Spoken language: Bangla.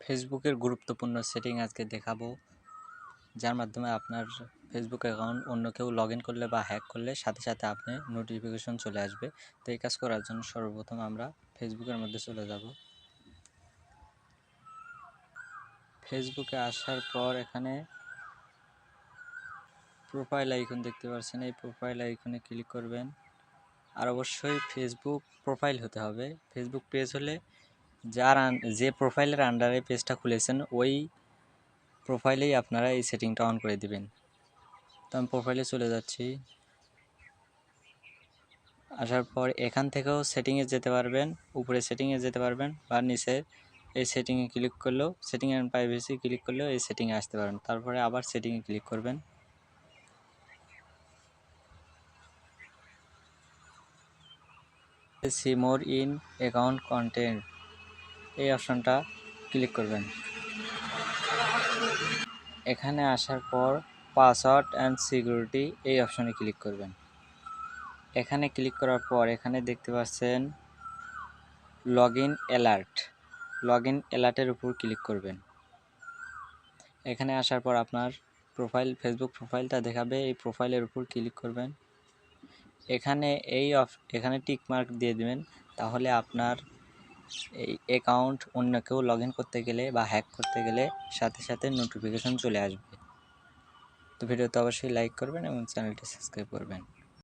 ফেসবুকের গুরুত্বপূর্ণ সেটিং আজকে দেখাবো, যার মাধ্যমে আপনার ফেসবুক অ্যাকাউন্ট অন্য কেউ লগ ইন করলে বা হ্যাক করলে সাথে সাথে আপনি নোটিফিকেশন চলে আসবে। তো এই কাজ করার জন্য সর্বপ্রথম আমরা ফেসবুকের মধ্যে চলে যাব। ফেসবুকে আসার পর এখানে প্রোফাইল আইকন দেখতে পাচ্ছেন, এই প্রোফাইল আইকনে ক্লিক করবেন। আর অবশ্যই ফেসবুক প্রোফাইল হতে হবে। ফেসবুক পেজ হলে যে প্রোফাইলের আন্ডারে পেজটা খুলেছেন ওই প্রোফাইলেই আপনারা এই সেটিংটা অন করে দিবেন। তো আমি প্রোফাইলে চলে যাচ্ছি। আসার পর এখান থেকেও সেটিংয়ে যেতে পারবেন, উপরে সেটিংয়ে যেতে পারবেন বা নিচে এই সেটিংয়ে ক্লিক করলেও, সেটিং অ্যান্ড প্রাইভেসি ক্লিক করলেও এই সেটিংয়ে আসতে পারেন। তারপরে আবার সেটিংয়ে ক্লিক করবেন। See more in account content এই অপশনটা ক্লিক করবেন। এখানে আসার পর পাসওয়ার্ড অ্যান্ড সিকিউরিটি এই অপশনে ক্লিক করবেন। এখানে ক্লিক করার পর এখানে দেখতে পাচ্ছেন লগ ইন অ্যালার্টের উপর ক্লিক করবেন। এখানে আসার পর আপনার ফেসবুক প্রোফাইলটা দেখাবে, এই প্রোফাইলের উপর ক্লিক করবেন। এখানে টিক মার্ক দিয়ে দেবেন, তাহলে আপনার এই অ্যাকাউন্ট অন্য কেউ লগ ইন করতে গেলে বা হ্যাক করতে গেলে সাথে সাথে নোটিফিকেশন চলে আসবে। তো ভিডিওতে অবশ্যই লাইক করবেন এবং চ্যানেলটি সাবস্ক্রাইব করবেন।